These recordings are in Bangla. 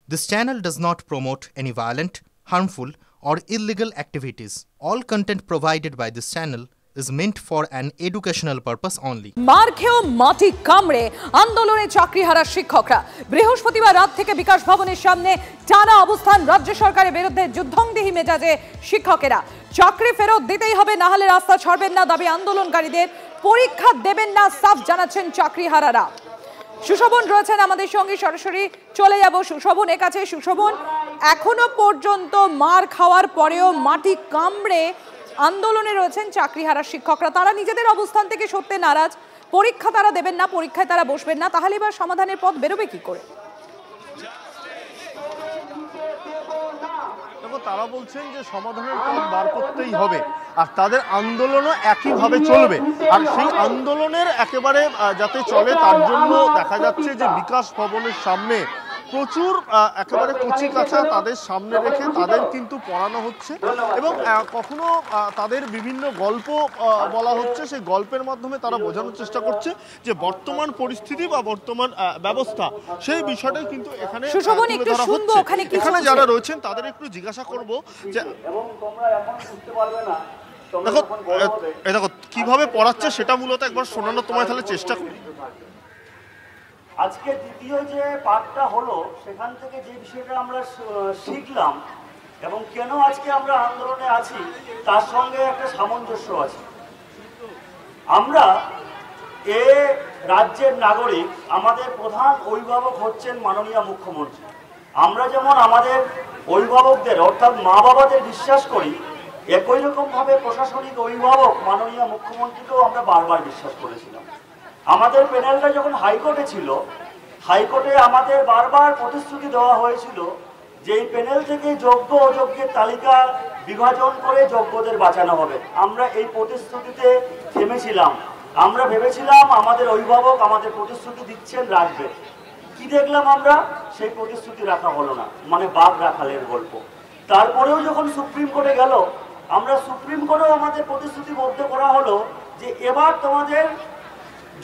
This channel does not promote any violent, harmful, or illegal activities. All content provided by this channel is meant for an educational purpose only. মার খেয়েও মাটি কামড়ে আন্দোলনে চাকরিহারা শিক্ষকরা বৃহস্পতিবার রাত থেকে বিকাশ ভবনের সামনে টানা অবস্থান। রাজ্য সরকারের বিরুদ্ধে যুদ্ধংদেহী মেজাজে শিক্ষকেরা। চাকরি ফেরত দিতেই হবে, না হলে রাস্তা ছাড়বেন না দাবি আন্দোলনকারীদের। পরীক্ষা দেবেন না সাফ জানাচ্ছেন চাকরিহারারা। সুশোভন রয়েছেন আমাদের সঙ্গে, সরাসরি চলে যাব সুশোভনের কাছে। সুশোভন, এখনো পর্যন্ত মার খাওয়ার পরেও মাটি কামড়ে আন্দোলনে রয়েছেন চাকরিহারা শিক্ষকরা। তারা নিজেদের অবস্থান থেকে সরতে নারাজ। পরীক্ষা তারা দেবেন না, পরীক্ষায় তারা বসবেন না, তাহলে এবার সমাধানের পথ বেরোবে কি করে? তারা বলছেন যে সমাধানের পথ বার করতেই হবে, আর তাদের আন্দোলনও একইভাবে চলবে। আর সেই আন্দোলনের একেবারে যাতে চলে তার জন্য দেখা যাচ্ছে যে বিকাশ ভবনের সামনে প্রচুর একেবারে কচি কাঁচা তাদের সামনে রেখে তাদের কিন্তু পড়ানো হচ্ছে, এবং কখনো তাদের বিভিন্ন গল্প বলা হচ্ছে। সেই গল্পের মাধ্যমে তারা বোঝানোর চেষ্টা করছে যে বর্তমান পরিস্থিতি বা বর্তমান ব্যবস্থা, সেই বিষয়টাই কিন্তু এখানে এখানে যারা রয়েছেন তাদের একটু জিজ্ঞাসা করব যে দেখো কিভাবে পড়াচ্ছে সেটা মূলত একবার শোনানো তোমায় তাহলে চেষ্টা করি। আজকে দ্বিতীয় যে পাঠটা হলো সেখান থেকে যে বিষয়টা আমরা শিখলাম এবং কেন আজকে আমরা আন্দোলনে আছি তার সঙ্গে একটা সামঞ্জস্য আছে। আমরা এ রাজ্যের নাগরিক, আমাদের প্রধান অভিভাবক হচ্ছেন মাননীয় মুখ্যমন্ত্রী। আমরা যেমন আমাদের অভিভাবকদের অর্থাৎ মা বাবাদের বিশ্বাস করি, একই রকমভাবে প্রশাসনিক অভিভাবক মাননীয় মুখ্যমন্ত্রীকেও আমরা বারবার বিশ্বাস করেছিলাম। আমাদের প্যানেলটা যখন হাইকোর্টে ছিল, হাইকোর্টে আমাদের বারবার প্রতিশ্রুতি দেওয়া হয়েছিল যে এই প্যানেল থেকে যোগ্য অযোগ্যের তালিকা বিভাজন করে যোগ্যদের বাঁচানো হবে। আমরা এই প্রতিশ্রুতিতে থেমেছিলাম। আমরা ভেবেছিলাম আমাদের অভিভাবক আমাদের প্রতিশ্রুতি দিচ্ছেন, রাখবে। কি দেখলাম আমরা? সেই প্রতিশ্রুতি রাখা হলো না, মানে বাঘ রাখালের গল্প। তারপরেও যখন সুপ্রিম কোর্টে গেল, আমরা সুপ্রিম কোর্টেও আমাদের প্রতিশ্রুতিবদ্ধ করা হলো যে এবার তোমাদের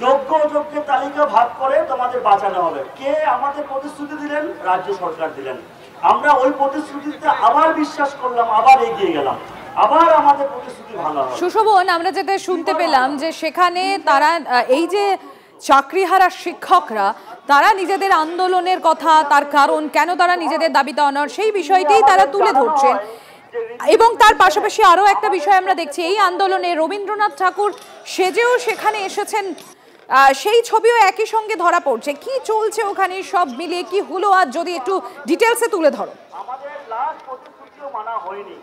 যোগ্য অযোগ্যের তালিকা ভাগ করে তোমাদের বাঁচানো হবে। কে আমাদের প্রতিশ্রুতি দিলেন? রাজ্য সরকার দিলেন। আমরা ওই প্রতিশ্রুতিতে আবার বিশ্বাস করলাম, আবার এগিয়ে গেলাম, আবার আমাদের প্রতিশ্রুতি ভাঙা হলো। সুশোভন, আমরা যেটা শুনতে পেলাম যে সেখানে তারা এই যে চাকরিহারা শিক্ষকরা তারা নিজেদের আন্দোলনের কথা, তার কারণ, কেন তারা নিজেদের দাবিতে অনড়, সেই বিষয়টিই তারা তুলে ধরছেন। এবং তার পাশাপাশি আরও একটা বিষয় আমরা দেখছি, এই আন্দোলনে রবীন্দ্রনাথ ঠাকুর সেজেও সেখানে এসেছেন, সেই ছবিও একই সঙ্গে ধরা পড়ছে। কি চলছে ওখানে, সব মিলিয়ে কি হলো, আর যদি একটু ডিটেলসে তুলে ধরো। আমাদের লাস্ট প্রতিশ্রুতিও মানা হয়নি,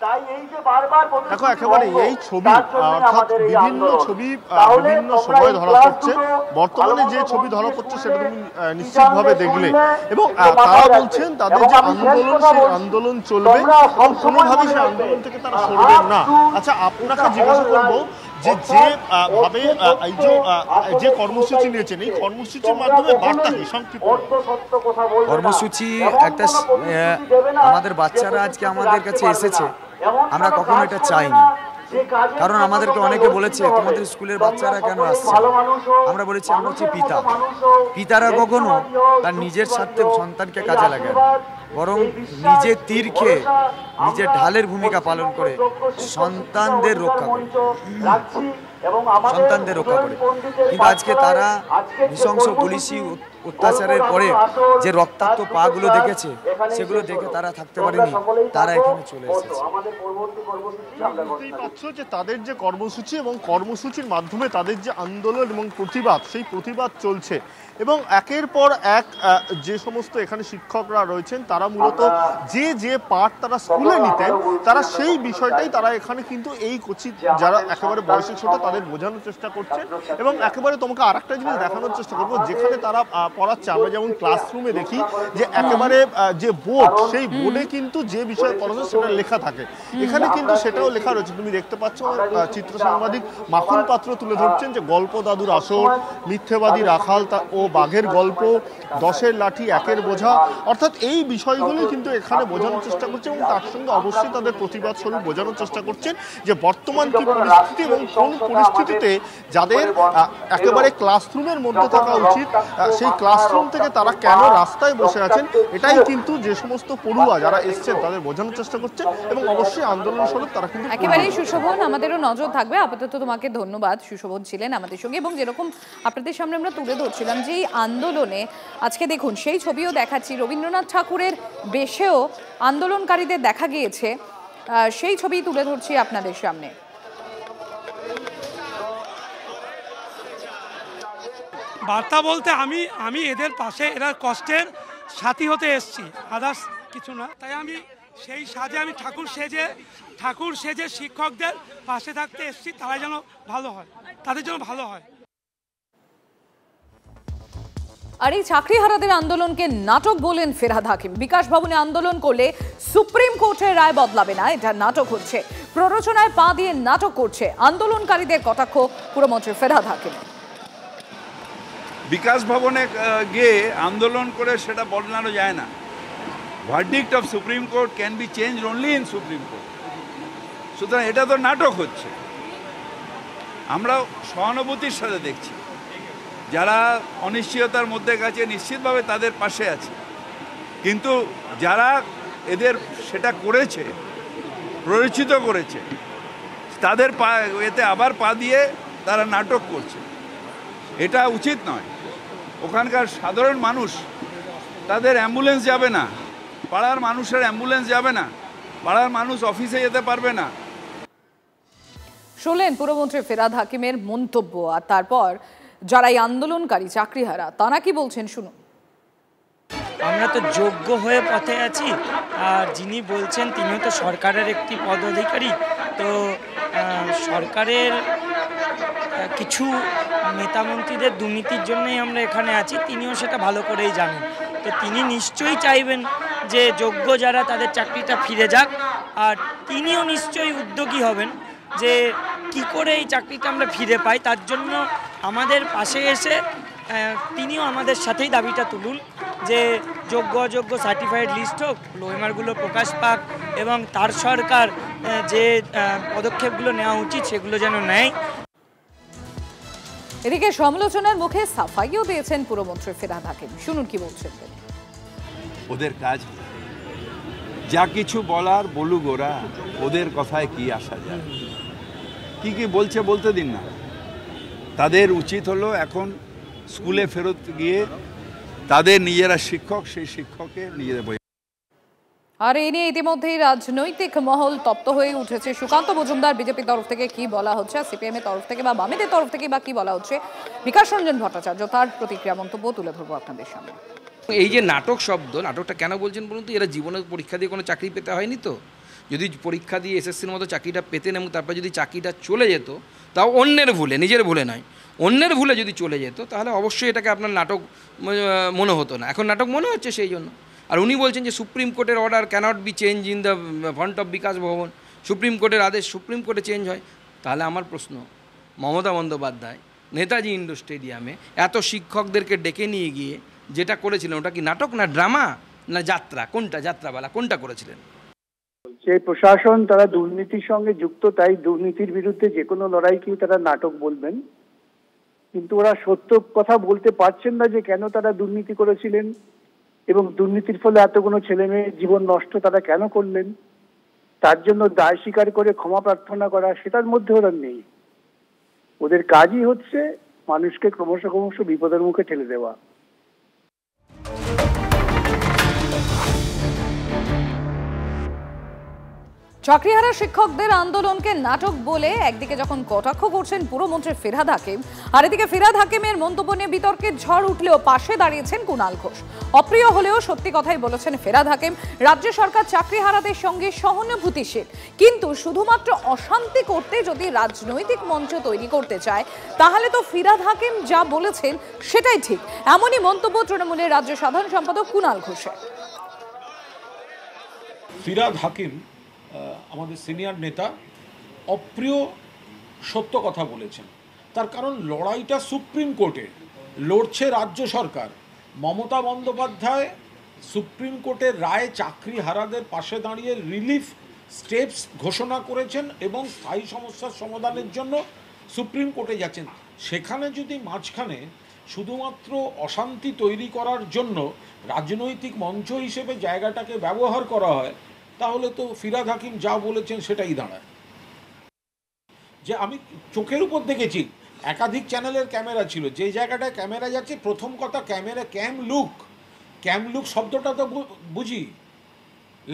তাই এই যে বারবার দেখো একেবারে এই ছবি অর্থাৎ বিভিন্ন ছবি বিভিন্ন সময় ধরা পড়ছে। বর্তমানে যে ছবি ধরা পড়ছে সেটা তুমি নিশ্চিতভাবে দেখলে, এবং তারা বলছেন তাদের যে আন্দোলন সেই আন্দোলন চলবে এবং কোনোভাবেই সেই আন্দোলন থেকে তারা সরবেন না। আচ্ছা, আপনাকে জিজ্ঞাসা করবো যে যেভাবে এই যে কর্মসূচি নিয়েছেন, এই কর্মসূচির মাধ্যমে বার্তা কি সংক্ষিপ্ত? কর্মসূচি একটা আমাদের বাচ্চারা আজকে আমাদের কাছে এসেছে, আমরা কখনো এটা চাইনি। কারণ আমাদেরকে অনেকে বলেছে তোমাদের স্কুলের বাচ্চারা কেন আসছে, আমরা বলেছি আমরা হচ্ছে পিতা। পিতারা কখনো তার নিজের স্বার্থে সন্তানকে কাজে লাগে, বরং নিজের তীর খেয়ে নিজের ঢালের ভূমিকা পালন করে সন্তানদের রক্ষা করে, সন্তানদের রক্ষা করে। কিন্তু আজকে তারা নৃশংস পুলিশি অত্যাচারের পরে যে রক্তাক্ত পা গুলো দেখেছে, সেগুলো দেখে তারা থাকতে পারেনি, তারা এখানে চলে এসেছে। যে তাদের যে কর্মসূচি এবং কর্মসূচির মাধ্যমে তাদের যে আন্দোলন এবং প্রতিবাদ, সেই প্রতিবাদ চলছে। এবং একের পর এক যে সমস্ত এখানে শিক্ষকরা রয়েছেন তারা মূলত যে পাঠ তারা স্কুলে নিতেন, তারা সেই বিষয়টাই তারা এখানে কিন্তু এই কোচি যারা একেবারে বয়সে ছোট তাদের বোঝানোর চেষ্টা করছে। এবং একেবারে তোমাকে আর একটা জিনিস দেখানোর চেষ্টা করবো, যেখানে তারা পড়াচ্ছে, আমরা যেমন ক্লাসরুমে দেখি যে একেবারে যে বোর্ড, সেই বোর্ডে কিন্তু যে বিষয়ে পড়াচ্ছে সেটা লেখা থাকে, এখানে কিন্তু সেটাও লেখা রয়েছে। তুমি দেখতে পাচ্ছ চিত্র সাংবাদিক মাখন পাত্র তুলে ধরছেন যে গল্প দাদুর আসর, মিথ্যেবাদী রাখাল ও বাঘের গল্প, 10-এর লাঠি 1-এর বোঝা, অর্থাৎ এই বিষয়গুলি কিন্তু এখানে বোঝানোর চেষ্টা করছে এবং তার সঙ্গে অবশ্যই তাদের প্রতিবাদ স্বরূপ বোঝানোর চেষ্টা করছেন যে বর্তমান কি পরিস্থিতি এবং কোন পরিস্থিতিতে যাদের একেবারে ক্লাসরুমের মধ্যে থাকা উচিত সেই ক্লাসরুম থেকে তারা কেন রাস্তায় বসে আছেন, এটাই কিন্তু যে সমস্ত পড়ুয়া যারা এসছেন তাদের বোঝানোর চেষ্টা করছেন এবং অবশ্যই আন্দোলন স্বরূপ তারা কিন্তু একেবারেই সুশোভন, আমাদেরও নজর থাকবে। আপাতত তোমাকে ধন্যবাদ, সুশোভন ছিলেন আমাদের সঙ্গে। এবং যেরকম আপনাদের সামনে আমরা তুলে ধরছিলাম যে এই আন্দোলনে আজকে দেখুন সেই ছবিও দেখাচ্ছি, রবীন্দ্রনাথ ঠাকুরের বেশেও আন্দোলনকারীদের দেখা গিয়েছে, সেই ছবি তুলে ধরছি আপনাদের সামনে। বার্তা বলতে আমি এদের পাশে, এরা কষ্টের সাথী হতে এসেছি, আদার্স কিছু না। তাই আমি সেই সাজে আমি ঠাকুর সেজে শিক্ষকদের পাশে থাকতে এসেছি, তারা যেন ভালো হয়, তাদের জন্য ভালো হয়। আর এই চাকরিহারাদের আন্দোলনকে নাটক বলেন ফেরহাদ হাকিম। বিকাশ ভবনে আন্দোলন করলে সুপ্রিম কোর্টের রায় বদলাবে না, এটা নাটক হচ্ছে। প্ররোচনায় পা দিয়ে নাটক করছে আন্দোলনকারীদের কটাক্ষ পুরমন্ত্রী ফেরহাদ হাকিম। বিকাশ ভবনে গিয়ে আন্দোলন করে সেটা বদলানো যায় না। Verdict of supreme court can be change only in supreme court. সুতরাং এটা তো নাটক হচ্ছে। আমরা সহানুভূতির সাথে দেখছি, যারা অনিশ্চয়তার মধ্যে গেছে নিশ্চিতভাবে তাদের পাশে আছে, কিন্তু যারা এদের সেটা করেছে, প্ররোচিত করেছে, তাদের এতে আবার পা দিয়ে তারা নাটক করছে, এটা উচিত নয়। ওখানকার সাধারণ মানুষ, তাদের অ্যাম্বুলেন্স যাবে না, পাড়ার মানুষের অ্যাম্বুলেন্স যাবে না, পাড়ার মানুষ অফিসে যেতে পারবে না। শুনলেন পুরমন্ত্রী ফেরহাদ হাকিমের মন্তব্য। আর তারপর যারা এই আন্দোলনকারী চাকরিহারা তারা কি বলছেন শুনুন। আমরা তো যোগ্য হয়ে পথে আছি, আর যিনি বলছেন তিনিও তো সরকারের একটি পদাধিকারী। তো সরকারের কিছু নেতামন্ত্রীদের দুর্নীতির জন্যই আমরা এখানে আছি, তিনিও সেটা ভালো করেই জানেন। তো তিনি নিশ্চয়ই চাইবেন যে যোগ্য যারা তাদের চাকরিটা ফিরে যাক, আর তিনিও নিশ্চয়ই উদ্যোগী হবেন যে কি করে এই চাকরিটা আমরা ফিরে পাই। তার জন্য আমাদের পাশে এসে তিনিও আমাদের সাথেই দাবিটা তুলুন যে যোগ্য অযোগ্য সার্টিফাইড লিস্ট হোক, লোয়েমারগুলো প্রকাশ পাক এবং তার সরকার যে পদক্ষেপগুলো নেওয়া উচিত সেগুলো যেন নেয়। এদিকে সমালোচনার মুখে সাফাইও দিয়েছেন পুরমন্ত্রী ফেরহাদ হাকিম, শুনুন কি বলছেন। ওদের কাজ যা কিছু বলার বলুক, ওরা ওদের কথায় কি আসা যায়, কি বলছে বলতে দিন না। তাদের উচিত হলো এখন স্কুলে ফেরত গিয়ে তাদের নিজেরা শিক্ষক, সেই শিক্ষককে নিজেদের বই। আর এই নিয়ে ইতিমধ্যেই রাজনৈতিক মহল তপ্ত হয়ে উঠেছে। সুকান্ত মজুমদার বিজেপির তরফ থেকে কি বলা হচ্ছে, সিপিএম এর তরফ থেকে বা বামেদের তরফ থেকে বা কি বলা হচ্ছে, বিকাশ রঞ্জন ভট্টাচার্য তার প্রতিক্রিয়া মন্তব্য তুলে ধরবো আপনাদের সামনে। এই যে নাটক শব্দ, নাটকটা কেন বলছেন বলুন তো? এরা জীবনে পরীক্ষা দিয়ে কোনো চাকরি পেতে হয়নি তো। যদি পরীক্ষা দিয়ে এসএসসির মতো চাকরিটা পেতেন এবং তারপর যদি চাকরিটা চলে যেত, তাও অন্যের ভুলে, নিজের ভুলে নয়, অন্যের ভুলে যদি চলে যেত, তাহলে অবশ্যই এটাকে আপনার নাটক মনে হতো না। এখন নাটক মনে হচ্ছে সেই জন্য। আর উনি বলছেন যে সুপ্রিম কোর্টের order cannot be change in the front of Bikash Bhaban, supreme কোর্টের আদেশ সুপ্রিম কোর্টে চেঞ্জ হয়। তাহলে আমার প্রশ্ন, মমতা বন্দ্যোপাধ্যায় নেতাজি ইন্ডোর স্টেডিয়ামে এত শিক্ষকদেরকে ডেকে নিয়ে গিয়ে যেটা করেছিলেন, ওটা কি নাটক না ড্রামা না যাত্রা? কোনটা যাত্রাবেলা, কোনটা করেছিলেন? যে প্রশাসন তারা দুর্নীতির সঙ্গে যুক্ত, তাই দুর্নীতির বিরুদ্ধে যে কোনো লড়াইকেই তারা নাটক বলবেন, কিন্তু ওরা সত্য কথা বলতে পারছেন না যে কেন তারা দুর্নীতি করেছিলেন এবং দুর্নীতির ফলে এতগুলো ছেলে মেয়ের জীবন নষ্ট তারা কেন করলেন। তার জন্য দায় স্বীকার করে ক্ষমা প্রার্থনা করা, সেটার মধ্যে ওরা নেই। ওদের কাজই হচ্ছে মানুষকে ক্রমশ বিপদের মুখে ঠেলে দেওয়া। চাকরিহারা শিক্ষকদের আন্দোলনকে নাটক বলে একদিকে যখন কটাক্ষ করছেন পুরমন্ত্রী ফেরহাদ হাকিম, আর এদিকে ফেরহাদ হাকিমের মন্তব্য নিয়ে বিতর্কের ঝড় উঠলেও পাশে দাঁড়িয়েছেন কুণাল ঘোষ। অপ্রিয় হলেও সত্যি কথাই বলেছেন ফেরহাদ হাকিম। রাজ্য সরকার চাকরিহারাদের সঙ্গে সহানুভূতিশীল, কিন্তু শুধুমাত্র অশান্তি করতে যদি রাজনৈতিক মঞ্চ তৈরি করতে চায়, তাহলে তো ফেরহাদ হাকিম যা বলেছেন সেটাই ঠিক। এমনই মন্তব্য তৃণমূলের রাজ্য সাধারণ সম্পাদক কুণাল ঘোষের। ফেরহাদ হাকিম আমাদের সিনিয়র নেতা অপ্রিয় সত্য কথা বলেছেন। তার কারণ লড়াইটা সুপ্রিম কোর্টে, লড়ছে রাজ্য সরকার। মমতা বন্দ্যোপাধ্যায় সুপ্রিম কোর্টের রায় চাকরিহারাদের পাশে দাঁড়িয়ে রিলিফ স্টেপস ঘোষণা করেছেন এবং স্থায়ী সমস্যার সমাধানের জন্য সুপ্রিম কোর্টে যাচ্ছেন। সেখানে যদি মাঝখানে শুধুমাত্র অশান্তি তৈরি করার জন্য রাজনৈতিক মঞ্চ হিসেবে জায়গাটাকে ব্যবহার করা হয়, তাহলে তো ফিরহাদ হাকিম যা বলেছেন সেটাই দাঁড়ায়। যে আমি চোখের উপর দেখেছি, একাধিক চ্যানেলের ক্যামেরা ছিল, যে জায়গাটায় ক্যামেরা যাচ্ছে প্রথম কথা ক্যামেরা ক্যাম লুক শব্দটা তো বুঝি,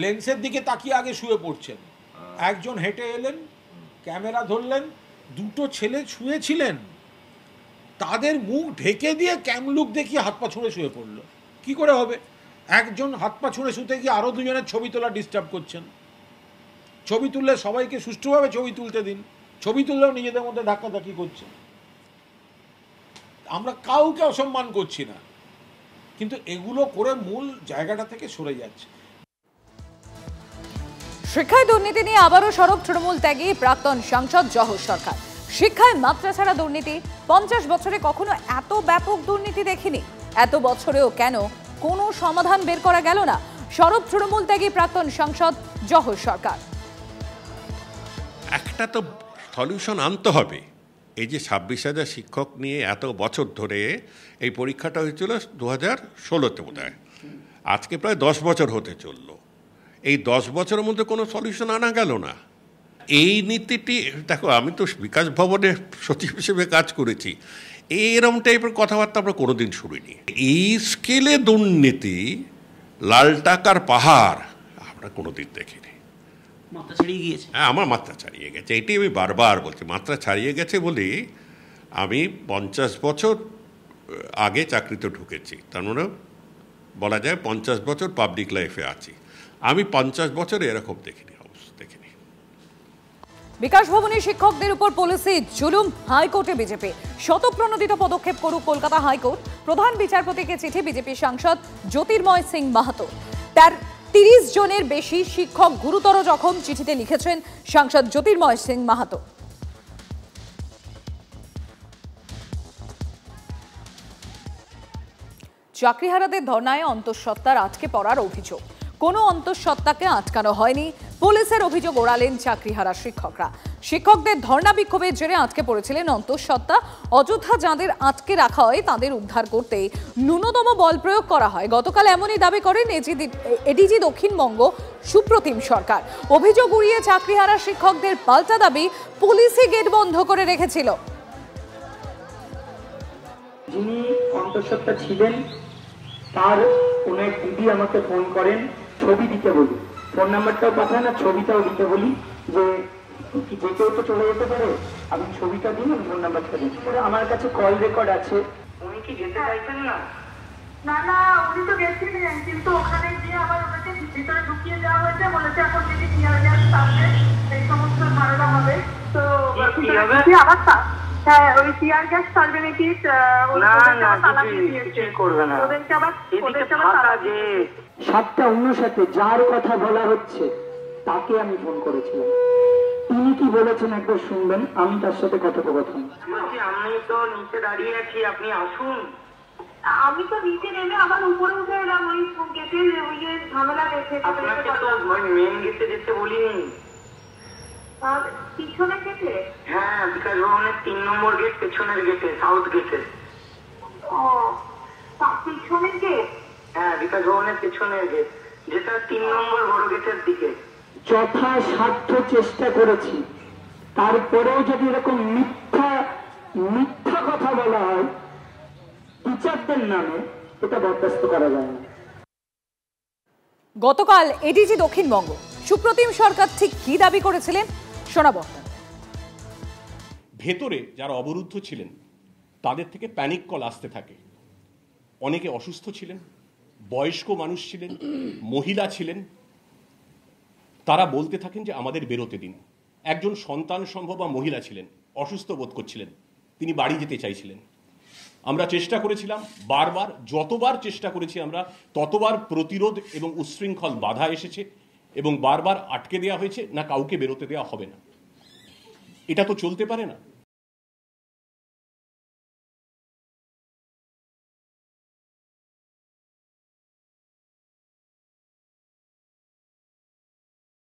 লেন্সের দিকে তাকিয়ে আগে শুয়ে পড়ছেন, একজন হেঁটে এলেন, ক্যামেরা ধরলেন, দুটো ছেলে শুয়েছিলেন, তাদের মুখ ঢেকে দিয়ে ক্যামলুক দেখিয়ে হাত পা ছুঁড়ে শুয়ে পড়লো। কি করে হবে? একজন হাত পা ছুঁড়ে শুতে গিয়ে আরও দুজনের ছবি তোলা ডিস্টার্ব করছেন। ছবি তুললে সবাইকে সুষ্ঠুভাবে ছবি তুলতে দিন, ছবি তুললেও নিজেদের মধ্যে ধাক্কাধাক্কি করছে। আমরা কাউকে অসম্মান করছি না, কিন্তু এগুলো করে মূল জায়গাটা থেকে সরে যাচ্ছে। শিক্ষায় দুর্নীতি নিয়ে আবারও সরব তৃণমূল ত্যাগী প্রাক্তন সাংসদ জহর সরকার। শিক্ষায় মাত্রা ছাড়া দুর্নীতি 50 বছরে কখনো এত ব্যাপক দুর্নীতি দেখিনি। এত বছরেও কেন কোনো সমাধান বের করা গেল না? সরব তৃণমূল ত্যাগী প্রাক্তন সাংসদ জহর সরকার। একটা তো সলিউশন আনতে হবে। এই যে 26,000 শিক্ষক নিয়ে এত বছর ধরে এই পরীক্ষাটা হয়েছিল 2016-তে বোধহয়, আজকে প্রায় 10 বছর হতে চললো। এই 10 বছরের মধ্যে কোনো সলিউশন আনা গেল না। এই নীতিটি দেখো, আমি তো বিকাশ ভবনে সচিব হিসেবে কাজ করেছি, এরকম টাইপের কথাবার্তা আমরা কোনোদিন শুনিনি। এই স্কেলে দুর্নীতি, লাল টাকার পাহাড় আমরা কোনোদিন দেখিনি। হ্যাঁ, আমার মাত্রা ছাড়িয়ে গেছে, এটি আমি বারবার বলছি। মাত্রা ছাড়িয়ে গেছে বলে আমি 50 বছর আগে চাকরিতে ঢুকেছি, তার মানে বলা যায় 50 বছর পাবলিক লাইফে আছি। আমি 50 বছরে এরকম দেখিনি, অবস্থা দেখিনি। বিকাশ ভবনে শিক্ষকদের উপর পুলিশি জুলুম, হাইকোর্টে বিজেপি শতপ্রণোদিত পদক্ষেপ করুক কলকাতা হাইকোর্ট। প্রধান বিচারপতিকে চিঠি বিজেপি সাংসদ জ্যোতির্ময় সিং মাহাতো। তার 30 জনের বেশি শিক্ষক গুরুতর জখম, চিঠিতে লিখেছেন সাংসদ জ্যোতির্ময় সিং মাহাতো। চাকরিহারাদের ধর্নায় অন্তঃসত্ত্বার আটকে পড়ার অভিযোগ। কোনো অন্তঃসত্ত্বাকে আটকানো হয়নি, পুলিশের অভিযোগ ওড়ালেন চাকরিহারা শিক্ষকরা। শিক্ষকদের ধর্ণা বিক্ষোভের জেরে আটকে পড়েছিলেন অন্তঃসত্ত্বা। অযথা যাদের আটকে রাখা হয় তাদের উদ্ধার করতে ন্যূনতম বল প্রয়োগ করা হয়। গতকাল এমনই দাবি করেন এডিজি দক্ষিণবঙ্গ সুপ্রতিম সরকার। অভিযোগ উড়িয়ে চাকরিহারা শিক্ষকদের পাল্টা দাবি, পুলিশই গেট বন্ধ করে রেখেছিল। যিনি অন্তঃসত্ত্বা ছিলেন তার কোন এক দিদি আমাকে ফোন করেন, ছবি দিতে বলি, ফোন নাম্বারটাও পাঠান আর ছবিটাও দিতে বলি, যে যে কেউ তো চলে যেতে পারে, আপনি ছবিটা দিন, ফোন নাম্বারটা দিন। আমার কাছে কল রেকর্ড আছে। উনি কি যেতে চাইছেন না? না না, উনি তো গেছিলেন, কিন্তু ওখানে গিয়ে আবার ওনাকে ভিতরে ঢুকিয়ে দেওয়া হয়েছে, বলেছে এখন যদি টিয়ারগ্যাস সামনে এই সমস্ত ধারণা হবে, তো আবার হ্যাঁ ওই টিয়ার গ্যাস সার্ভেনেটিভ করবে না। ওদেরকে আবার 7:59 যার কথা বলা হচ্ছে তাকে আমি ফোন করেছিলাম। তিনি কি বলেছেন একবার শুনবেন, আমি তার সাথে কথোপকথন। আমি তো নিচে দাঁড়িয়ে আছি, আপনি আসুন। আমি তো নিচে নেমে আবার উপরে উঠে এলাম, ওই গেটের ওই যে ঝামেলা দেখে। আপনাকে তো মেন গেটে যেতে বলিনি। পিছনে গেটে? হ্যাঁ, বিকাশ ভবনের 3 নম্বর গেট, পেছনের গেটে, সাউথ গেটে। পিছনের গেট? হ্যাঁ, বিকাশ ভবনের পেছনের গেট, যেটা 3 নম্বর বড় গেটের দিকে। যথাসাধ্য চেষ্টা করেছি, তারপরেও যদি এরকম মিথ্যা কথা বলা হয় টিচারদের নামে, এটা বরদাস্ত করা যায় না। গতকাল এডিজি দক্ষিণবঙ্গ সুপ্রতিম সরকার ঠিক কি দাবি করেছিলেন শোনাব। ভেতরে যারা অবরুদ্ধ ছিলেন তাদের থেকে প্যানিক কল আসতে থাকে। অনেকে অসুস্থ ছিলেন, বয়স্ক মানুষ ছিলেন, মহিলা ছিলেন, তারা বলতে থাকেন যে আমাদের বেরোতে দিন। একজন সন্তান সম্ভব বা মহিলা ছিলেন, অসুস্থ বোধ করছিলেন, তিনি বাড়ি যেতে চাইছিলেন। আমরা চেষ্টা করেছিলাম বারবার, যতবার চেষ্টা করেছি আমরা ততবার প্রতিরোধ এবং উচ্ছৃঙ্খল বাধা এসেছে এবং বারবার আটকে দেওয়া হয়েছে, না কাউকে বেরোতে দেওয়া হবে না। এটা তো চলতে পারে না।